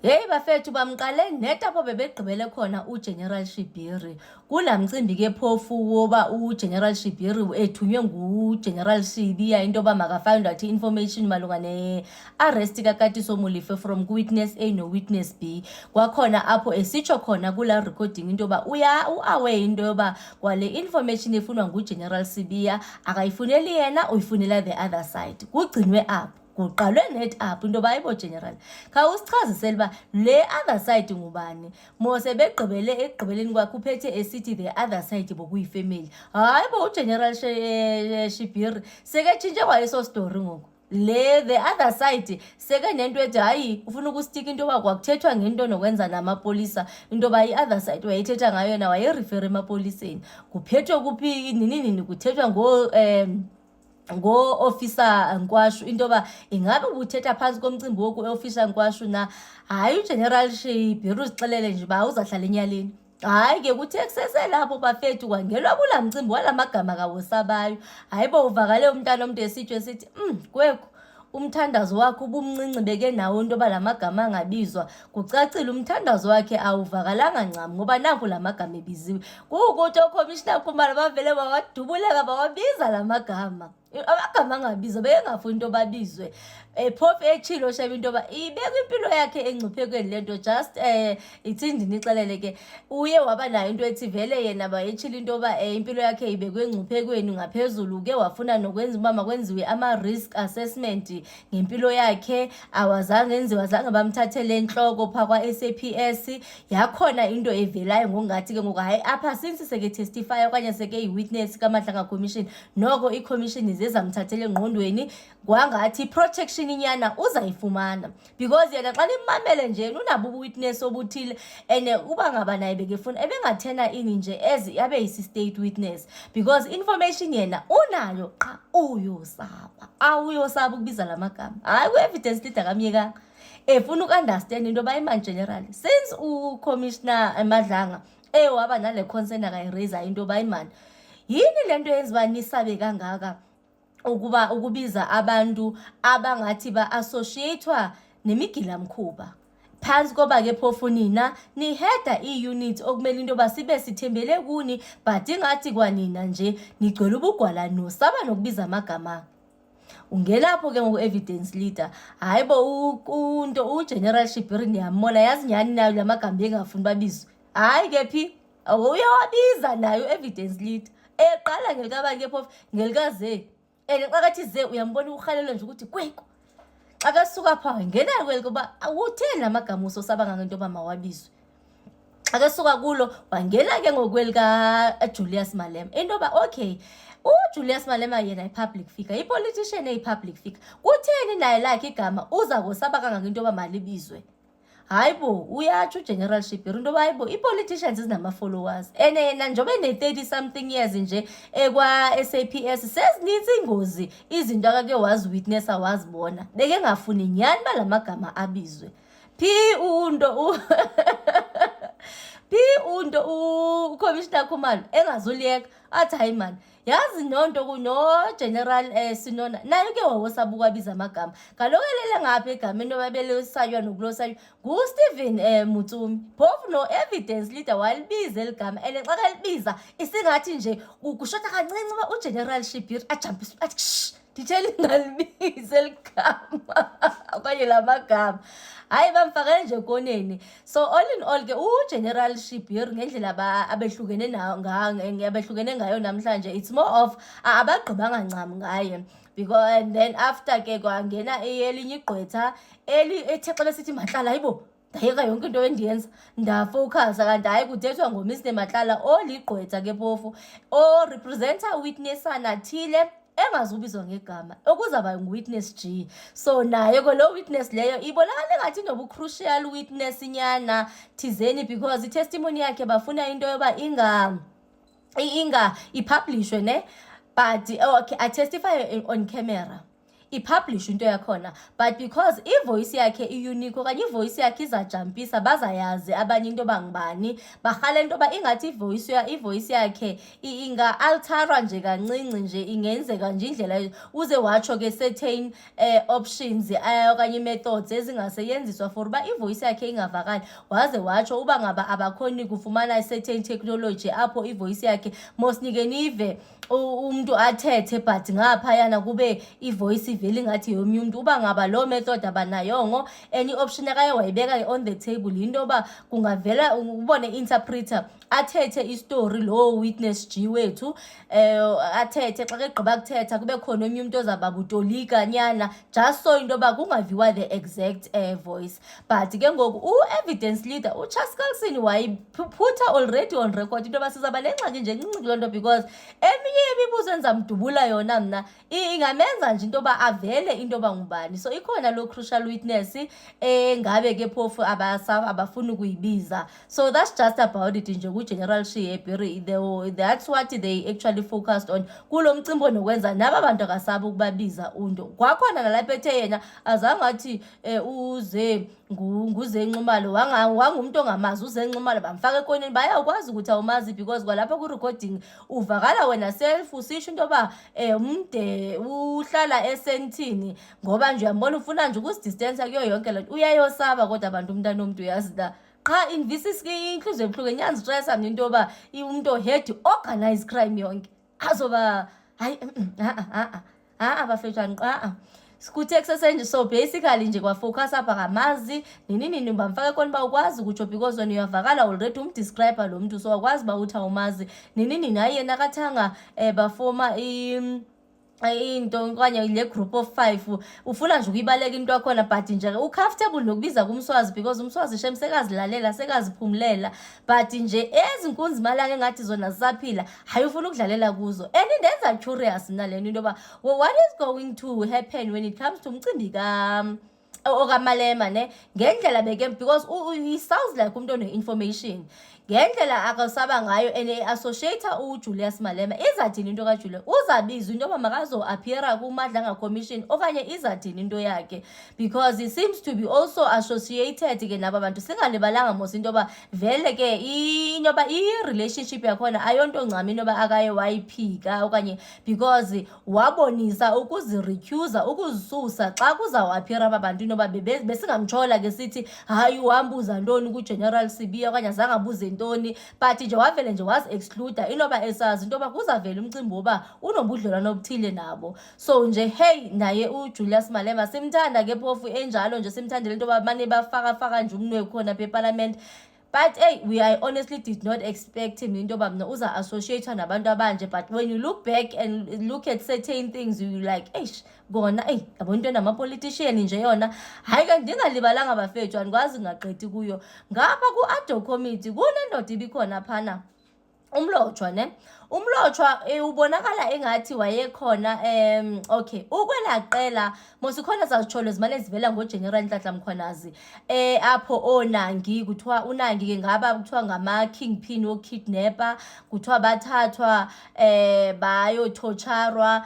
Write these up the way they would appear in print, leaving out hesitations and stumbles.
Hey bafethu bamqale net apho bebegqibele khona uGeneral Shibiri kulamcimbi ke phofu woba uGeneral Shibiri ethunywe nguGeneral Sibiya into yoba makafind out information malunga ne-arrest kaKatiso Molefe from witness A no witness B. Kwakhona apho esitsho khona kula recording into yoba u-aware into yoba kwale information efunwa nguGeneral Sibiya akayifuneli yena, uyifunela the other side. Kugcinwe apho kuqalwe net up into bayibo general khawusichazisela ba le other side ngubani mose begqibele egqibeleni kwakhe uphethe esithi the other side bokuyifamily. Hayibo uGeneral Shibiri seke tshintshe kwayeso story ngoku le the other side seke nento ethi hayi ufuna ukustika into yoba kwakuthethwa ngento nokwenza namapolisa into yoba i-other side wayethetha ngayo yena wayerifere emapoliseni kuphethwe kuphi nini kuthethwa ngo-officer Nkwashu into yoba ingabe ubuthetha phansi komcimbi woku officer Nkwashu na hayi uGeneral Shibiri uzixelele nje uba uzahlala enyaleni. Hayi ke kuthe kuseselapho bafethu kwangelwa kula mcimbi wala magama kawosabayo. Hayibo uvakale umntana omntu esitsho esithi kwekho umthandazo wakhe ubumncinci beke nawo into yoba la magama angabizwa. Kucacile umthandazo wakhe awuvakalanga ncam ngoba nanku la magama ebiziwe. Kukuthi oCommissioner Khumalo bavele bawadubuleka bawabiza la magama. Amagama angabizwa bengafuni into babizwe. Phofu echilo shebe into yoba ibeka impilo yakhe engcuphekweni lento just ithindi nixelele ke uye waba nayo into ethi vele yena bayechila into yoba impilo yakhe ibekwe engcuphekweni ngaphezulu ke wafuna nokwenza uba makwenziwe ama-risk assessment ngempilo yakhe awazange bamthathele enhloko phaa kwa-SAPS. Yakhona into evelayo ngokungathi ke ngoku hayi apha since seke testify okanye seke yi-witness kaMahlanga Commission noko i-commission izezamthathele engqondweni kwangathi protection inyana uzayifumana because yena xa nimamele nje unabo ubu-witness obuthile and uba ngaba naye bekefuna ebengathena ini nje as abe yisi-state witness because information yena unayo qha uyosaba ukubiza la magama. Hayi ku-evidence leader kamyekanga efuna uku-understand into yoba imani general since uCommissioner Madlanga waba nale concern akayiraise into yoba imani yini lento yenziwa nisabe kangaka ukubiza abantu abangathi ba-associatewa nemigilamkhuba phansi koba ke phofu nina niheda i-unit okumele into yoba sibe sithembele kuni but ingathi kwanina nje nigcwele ubugwala nosaba nokubiza amagama. Ungelapho ke ngoku-evidence leader hayibo uGeneral Shibiri ndiyambona yazi nyhani nayo la magama engafuni babizwe. Hayi ke phi uyawabiza nayo evidence leader eqala ngelikabani ke phofu ngelikaze and xa kathi ze uyambona urhalelwe nje ukuthi kweko xa kasuka phaa ngena kweli kuba awutheni la magama usosaba ngangento yoba mawabizwe. Xa kesuka kulo wangena ke ngokweli kaJulius Malema into yoba okay uJulius Malema yena i-public figure i-politician eyi-public figure kutheni naye lakhe igama uza kusaba kangangento yoba malibizwe. Hayibo uyatsho uGeneral Shibiri into yoba hayibo i-politicians zinama-followers and yena njengoba ene-30 something years nje kwa-SAPS sezinintsi ingozi izinto akake wazi-witnessa wazibona bekengafuni nyhani uba la magama abizwe. Phi uCommissioner Khumalo engazuliyeka athi hayi mani yazi nonto kuno-General Sinona naye ke wawosaba ukwabiza amagama kaloku elele ngapha egameni yoba belosaywa nokulosaywa nguStephen Mutsumi phofu no-evidence leader walibiza eligama and xa kalibiza isingathi nje kushota kancinci uba uGeneral Shibiri ajampise athi ksh ndithele ngalibiza eligama okanye la magama. Hayi bamfakele nje koneni. So all in all ke uGeneral Shibiri ngendlela abehlukene ngayo namhlanje it's more of abagqibanga ncam ngaye because and then after ke kwangena elinye igqwetha ethe xa besithi Matlala hayibo ndayeka yonke into endiyenza ndafowukhasa kanti hayi kuthethwa ngoMr Matlala oligqwetha ke phofu orepresenta witnessana thile engazubizwa ngegama okuzaba ngu-witness G. So naye ko lo witness leyo ibonakala ngathi nobu-crucial witness inyana thizeni because i-testimony yakhe bafuna into yoba ipublishwe ne but okay atestify on camera ipublish into yakhona, but because ivoice yakhe iunique okanye ivoice yakhe izajampisa bazayazi abanye into bangibani, barhala into ba ingathi ivoice yakhe inga-altara nje kancinci nje, ingenzeka nje indlela uze watsho ke certain options okanye methods ezingaseyenziswa for uba ivoice yakhe ingavakali, waze watsho uba ngaba abakhoni kufumana certain technology apho ivoice yakhe mosnike nive umuntu athethe but ngaphayana kube ivoice ivele ingathi yomnye umuntu, uba ngaba loo method abanayongo. Enye option akaye wayibeka on the table into yoba kungavela ubone interpreter athethe istory lo witness G wethu athethe, xa kegqiba kuthetha kube khona omnye umuntu ozababutolika nyana, just so into yoba kungaviwa the exact voice. But ke ngoku u-evidence leader uCharles Carlson wayiphutha already on record into yoba sizaba nengxaki nje encinci kuloo nto, because eminye yemibuzo enzamdubula yona mna ingamenza nje into yoba avele into yoba ngubani. So ikhona lo crucial witness ngabe ke phofu abafuni ukuyibiza. So that's just about it nje ku-General Shiye Berry. That's what they actually focused on kulo mcimbi nokwenza naba bantu akasaba ukubabiza unto. Kwakhona nalapho ethe yena azange athi uze nguZenxumalo, wangumuntu ongamazi uZenxumalo, bamfaka ekoneni bayakwazi ukuthi awumazi because kwalapha ku-recording uvakala wena self usisho into yoba umde uhlala esentini, ngoba nje uyambona ufuna nje ukusidistance kuyo yonke le nto, uyayosaba kodwa abantu umntana omntu uyazi da qha invisis inhliziyo ebuhlungu enyanzistressa mna into yoba umuntu ohead organized crime yonke azoba hayi bafetshane sikuthe kusesenje. So basically nje kwafocus apha ngamazi nini bamfaka kona uba ukwazi ukutsho because wena uyavakala already umdescriber lo muntu, so wakwazi uba uthi awumazi nini hayi yena kathanga bafoma into okanye le group of 5 ufuna nje ukuyibaleka into yakhona, but nje ucomfortable nokubiza kumswazi because umswazi shem sekazilalela sekaziphumulela, but nje ezinkunzi malanga engathi zona zisaphila hayi ufuna ukudlalela kuzo. And ndenza curious nalento into yoba what is going to happen when it comes to umcimbi okamalema ne, ngendlela beke because he sounds like umuntu one-information, ngendlela akasaba ngayo and associator uJulius Malema. Izathini into kaJulius? Uzabizwa into yoba makazo-appeara kuMadlanga Commission okanye izathini into yakhe, because he seems to be also associated ke naba bantu. Singalibalanga mos into yoba vele ke into yoba i-relationship yakhona ayonto ncam into yoba akaye wayiphika okanye, because wabonisa ukuzirecusa ukuzisusa xa kuzawappeara aba bantu into yoba besingamtshola ke sithi hayi uhambuza ntoni ku-General Sibiya okanye azange abuze ntoni, but nje wavele nje wazi-excluda inoba esazi into yoba kuzavela umcimbi woba unobudlelwane obuthile nabo. So nje hey naye uJulius Malema simthanda ke phofu enjalo nje, simthandele into yoba mane bafaka nje umnwe khona apha eParliament. But hey, I honestly did not expect him into yoba mna uza associate nabantu abanje, but when you look back and look at certain things you like eish kona yabo into nama-politician nje yona hayi kanti ndingalibalanga bafethu andikwazi ngaqethi kuyo. Ngapha ku-ADO committee kunendoda ibikhona phana umlotshwa ne, umlotshwa ubonakala engathi wayekhona okay ukwelaqela mosikhona sazitsholo zimane zivela ngoGeneral Nhlanhla Mkhwanazi apho onangi kuthiwa unangi ke ngaba kuthiwa ngama-kingpin wokidnapper, kuthiwa bathathwa bayothotsharwa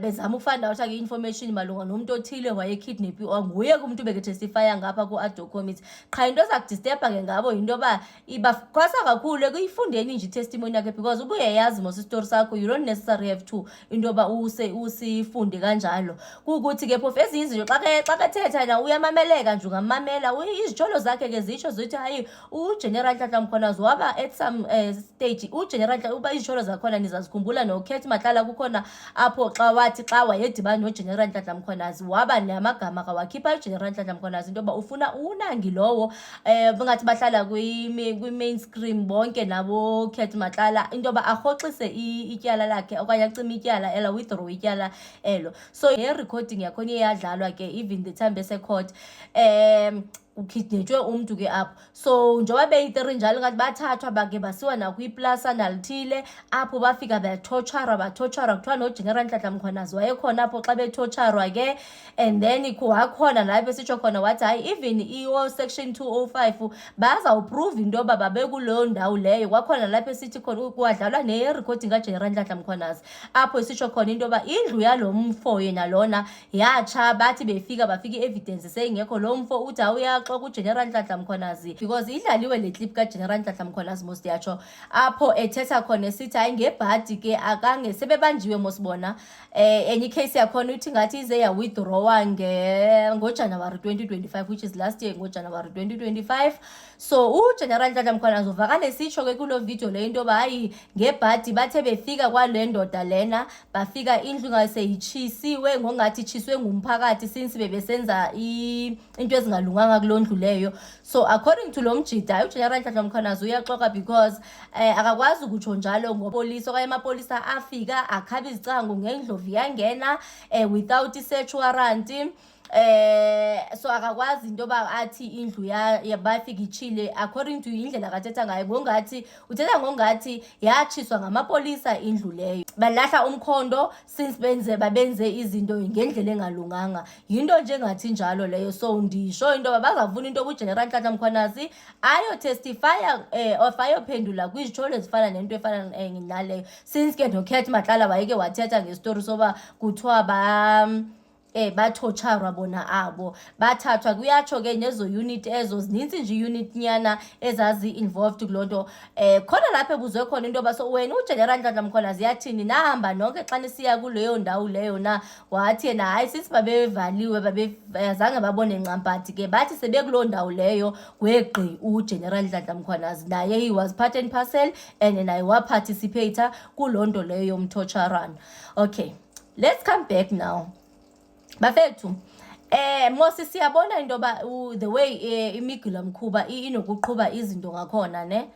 bezama ufind out information malunga nomuntu othile wayekidnapiwe nguye kumuntu beketestifya ngapha ku-ADO committee. Qha into ezakudisturba ke ngabo yinto yoba ibakhwasa kakhulu kuyifundeni nje i-testimony yakhe, because ubuyayazi mos isitori sakho you don't necessarily have to into yoba usifunde kanjalo. Kukuthi ke phofu ezinye izinto xa kethetha na uyamameleka nje ungamamela, izitsholo zakhe ke zitsho zithi hayi uGeneral Nhlanhla Mkhwanazi waba at some stage uGeneral uba izitsholo zakhona nizazikhumbula noKhethi Matlala kukhona apho xa wathi xa wayedibana noGeneral Nhlanhla Mkhwanazi waba namagama kawakhipha uGeneral Nhlanhla Mkhwanazi into yoba ufuna unangi lowo bengathi bahlala kwi-mainstream bonke nabo Khethi Matlala into yoba arhoxise ityala lakhe okanye acime ityala ela withdraw ityala elo. So ye recording yakhona iyadlalwa ke even the time bese court kukidnetshwe umuntu ke apho. So njengoba beyi-3 njalo ngathi bathathwa bake basiwa nakwiPlasana lithile apho bafika bathotshara kuthiwa noGeneral Nhlanhla Mkhwanazi wayekhona apho xa bethotshara ke, and then wakhona la besitsho khona wathi hayi even section 205 bazawuprove into yoba babekuleyo ndawo leyo. Kwakhona lapho esithi khona kwadlalwa ne-recording kaGeneral Nhlanhla Mkhwanazi apho esitsho khona into yoba indlu yalo mfo yena lona yatsha, bathi bafika i-evidence seyingekho. Lo mfo uthi awuyaxoka uGeneral Nhlanhla Mkhwanazi because idlaliwe le clip kaGeneral Nhlanhla Mkhwanazi most yatsho apho ethetha khona esithi hayi ngebhadi ke akange sebebanjiwe mosibona. Enye icase yakhona uthi ngathi ize ya-withdrawa ngoJanuwari 2025, which is last year ngoJanuwari 2025. So uGeneral Nhlanhla Mkhwanazi uvakale sitsho ke kulo video le into yoba hayi ngebhadi bathe befika kwale ndoda lena bafika indlu ngaseyitshisiwe ngongathi itshiswe ngumphakathi since bebesenza into ezingalunganga kuloo ndlu leyo. So according to lo mjida uGeneral Nhlanhla Mkhwanazi uyaxoka because akakwazi ukutsho njalo ngopolisa okanye amapolisa afika akhaba izicango ngendlovu yangena without i-search warrant. So akakwazi into yoba athi indlu bafika itshile. According to indlela kathetha ngayo ngongathi uthetha ngongathi yatshiswa ngamapolisa indlu leyo, balahla umkhondo since babenze izinto ngendlela engalunganga. Yinto nje ngathi njalo leyo. So ndisho into yoba bazavuna into yobuGeneral Nhlanhla Mkhwanazi ayotestifya of ayophendula kwizitsholo ezifana nento efana naleyo, since ke noKurt Matlala wayeke wathetha ngestori soba kuthiwa bathotsharwa bona abo bathathwa. Kuyatsho ke nezo unit ezo zininzi nje unit nyana ezazi-involved kuloo nto. Khona lapho ebuzwe khona into yoba so wena uGeneral Nhlanhla Mkhwanazi yathini nahamba nonke xa nisiya kuleyo ndawo leyo na? Wathi yena hayi since babevaliwe zange babone ncampathi ke bathi sebekuloo ndawo leyo weqi uGeneral Nhlanhla Mkhwanazi naye he was part and parcel and naye waparticipate kuloo nto leyo yomthotsharana. Okay, let's come back now bafethu. Mosi siyabona into yoba the way imigila mkhuba inokuqhuba izinto ngakhona ne.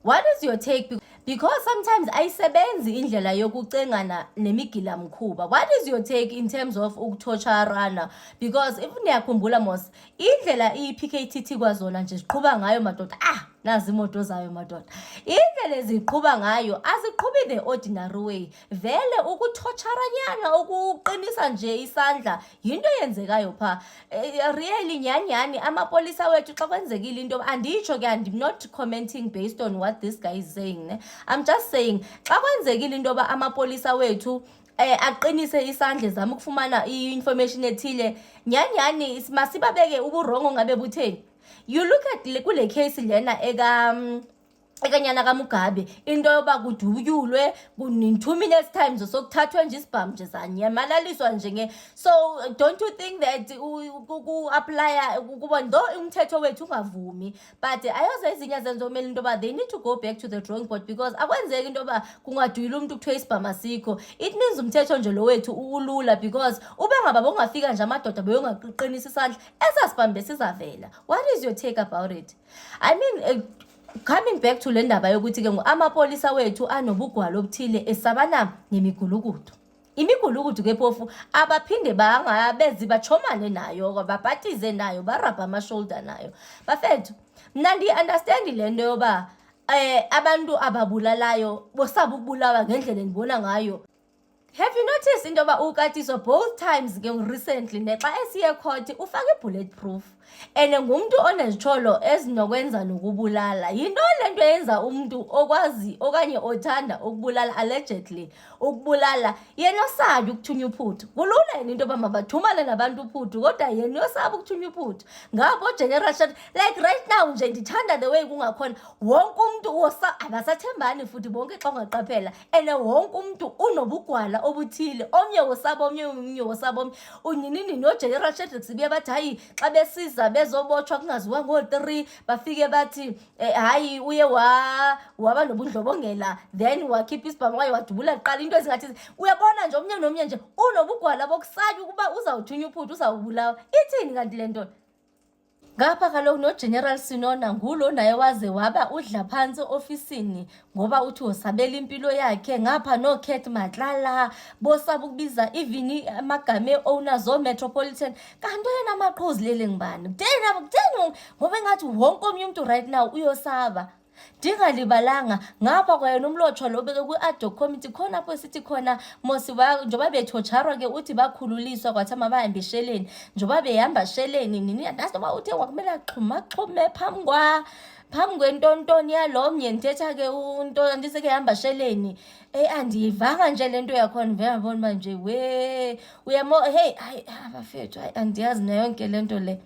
What is your take? Because sometimes ayisebenzi indlela yokucengana nemigila mkhuba. What is your take in terms of ukuthotsharana? Because if niyakhumbula mos indlela i-PKTT kwazona nje ziqhuba ngayo madoda, nazi imoto zayo madoda, indlela eziqhuba ngayo aziqhubi the ordinary way. Vele ukuthotsharanyana ukuqinisa nje isandla yinto eyenzekayo pha. Really nyanyani amapolisa wethu xa kwenzekile into, anditsho ke I'm not commenting based on what this guy is saying ne. I'm just saying xa kwenzekile into yoba amapolisa wethu aqinise isandla zama ukufumana i-information ethile, nyanyani masibabeke uburongo ngabe butheni. You look at kule case lena ekanyana kaMugabe into yoba kuduyulwe in 2 minutes time sokuthathwe nje isibhamu nje sanyamalaliswa nje so don't you think that apply kuba ndo umthetho wethu ungavumi, but ayoze izinye zenzo kumele into yoba they need to go back to the drawing board because akwenzeki into yoba kungaduyula umuntu kuthiwe isibhamu asikho. It means umthetho nje lo wethu ulula because ube ngaba bongafika nje amadoda beyongaqinisa isandla esasibhamu besizavela. What is your take about it? I mean coming back to le ndaba yokuthi ke amapolisa wethu anobugwala obuthile esabana nemigulukudu. Imigulukudu ke phofu abaphinde bangabezi bachomane nayo babhatize nayo barabha ama-shoulder nayo. Bafethu mna ndi-understand le nto yoba abantu ababulalayo bosaba ukubulawa ngendlela endibona ngayo. Have you noticed into yoba uKatiso both times ke recently nexa esiye court ufake bulletproof and ngumuntu onezitsholo ezinokwenza nokubulala? Yinto lento yenza umuntu okwazi okanye othanda ukubulala, allegedly ukubulala, yena osabi ukuthunya uphuthu. Kulula into yoba mabathumane nabantu uphuthu kodwa yena osaba ukuthunya uphuthu. Ngapho General Shot like right now nje ndithanda the way kungakhona wonke umuntu abasathembani futhi bonke xa ungaqaphela, and wonke umuntu unobugwala obuthile, omnye wosaba omnye wosaba omnye. Unyinini noGeneral Shot sibuye bathi hayi xa besiza bezobotshwa kungaziwa ngo-3 bafike bathi hayi uye waba nobundlobongela then wakhipha isibhamu kwaye wadubula kuqala into ezingathi uyabona nje omnye nomnye nje unobugwala bokusabi ukuba uzawuthunya uphuthu uzawubulawa. Ithini kanti le nto? ngapha kaloku noGeneral Sinona ngulo naye waze waba udla phansi ofisini ngoba uthi usabela impilo yakhe. Ngapha noKate Matlala bosaba ukubiza even amagama e-owners o-Metropolitan, kanti yena amaqhuzu lele ngibani kutheni ngoba engathi wonke omnye umuntu right now uyosaba. Ndingalibalanga ngapha kwayena umlotshwa lo beke kwi-ad hoc committee khona apho sithi khona njengoba bethotsharwa ke uthi bakhululiswa kwathi mabahambe esheleni, njengoba behamba esheleni nini andazi noba uthe kwakumele axhume phambi kwentontoni yalomnye ndithetha ke unto andiseke hamba esheleni. Andiyivanga nje le nto yakhona vele ngabona uba nje hey abafethu andiyazi na yonke le nto le.